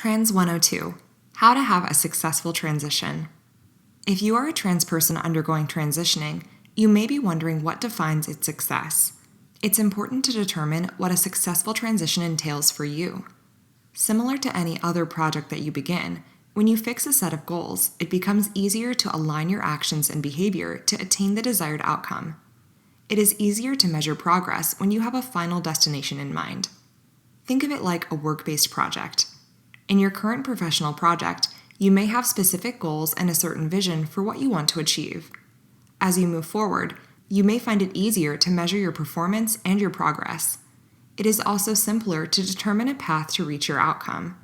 Trans 102 – How to Have a Successful Transition. If you are a trans person undergoing transitioning, you may be wondering what defines its success. It's important to determine what a successful transition entails for you. Similar to any other project that you begin, when you fix a set of goals, it becomes easier to align your actions and behavior to attain the desired outcome. It is easier to measure progress when you have a final destination in mind. Think of it like a work-based project. In your current professional project, you may have specific goals and a certain vision for what you want to achieve. As you move forward, you may find it easier to measure your performance and your progress. It is also simpler to determine a path to reach your outcome.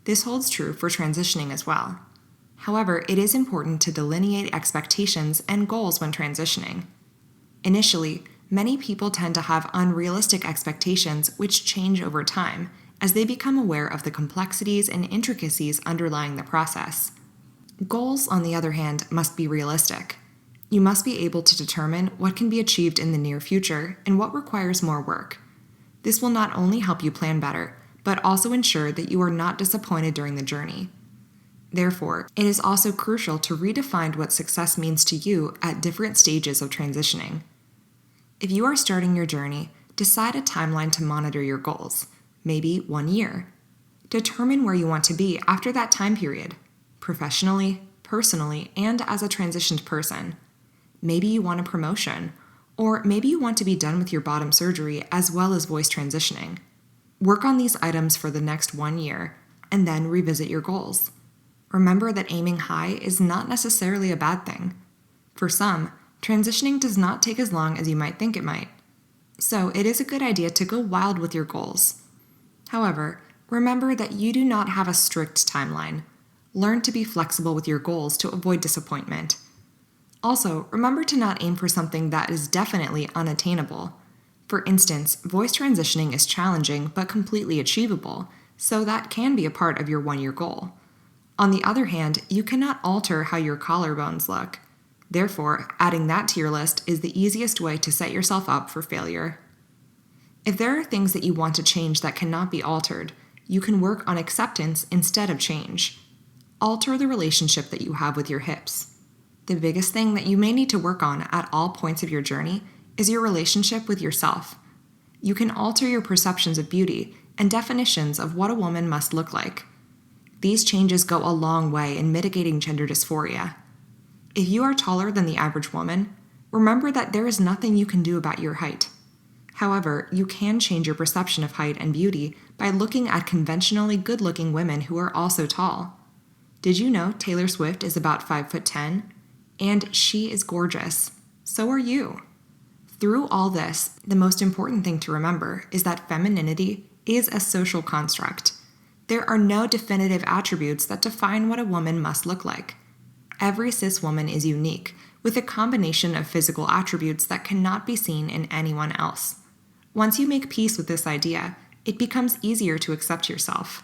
This holds true for transitioning as well. However, it is important to delineate expectations and goals when transitioning. Initially, many people tend to have unrealistic expectations which change over time as they become aware of the complexities and intricacies underlying the process. Goals, on the other hand, must be realistic. You must be able to determine what can be achieved in the near future and what requires more work. This will not only help you plan better, but also ensure that you are not disappointed during the journey. Therefore, it is also crucial to redefine what success means to you at different stages of transitioning. If you are starting your journey, decide a timeline to monitor your goals, maybe 1 year. Determine where you want to be after that time period, professionally, personally, and as a transitioned person. Maybe you want a promotion, or maybe you want to be done with your bottom surgery as well as voice transitioning. Work on these items for the next 1 year, and then revisit your goals. Remember that aiming high is not necessarily a bad thing. For some, transitioning does not take as long as you might think it might. So it is a good idea to go wild with your goals. However, remember that you do not have a strict timeline. Learn to be flexible with your goals to avoid disappointment. Also, remember to not aim for something that is definitely unattainable. For instance, voice transitioning is challenging but completely achievable, so that can be a part of your 1-year goal. On the other hand, you cannot alter how your collarbones look. Therefore, adding that to your list is the easiest way to set yourself up for failure. If there are things that you want to change that cannot be altered, you can work on acceptance instead of change. Alter the relationship that you have with your hips. The biggest thing that you may need to work on at all points of your journey is your relationship with yourself. You can alter your perceptions of beauty and definitions of what a woman must look like. These changes go a long way in mitigating gender dysphoria. If you are taller than the average woman, remember that there is nothing you can do about your height. However, you can change your perception of height and beauty by looking at conventionally good-looking women who are also tall. Did you know Taylor Swift is about 5'10"? And she is gorgeous. So are you. Through all this, the most important thing to remember is that femininity is a social construct. There are no definitive attributes that define what a woman must look like. Every cis woman is unique, with a combination of physical attributes that cannot be seen in anyone else. Once you make peace with this idea, it becomes easier to accept yourself.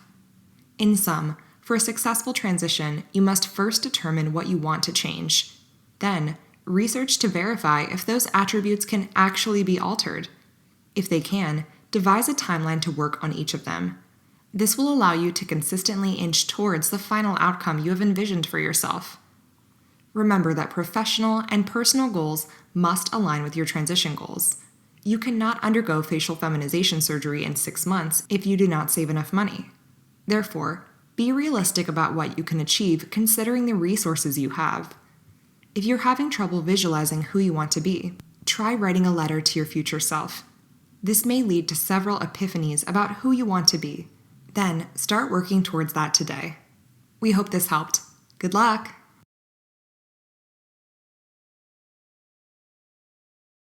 In sum, for a successful transition, you must first determine what you want to change. Then, research to verify if those attributes can actually be altered. If they can, devise a timeline to work on each of them. This will allow you to consistently inch towards the final outcome you have envisioned for yourself. Remember that professional and personal goals must align with your transition goals. You cannot undergo facial feminization surgery in 6 months if you do not save enough money. Therefore, be realistic about what you can achieve considering the resources you have. If you're having trouble visualizing who you want to be, try writing a letter to your future self. This may lead to several epiphanies about who you want to be. Then, start working towards that today. We hope this helped. Good luck!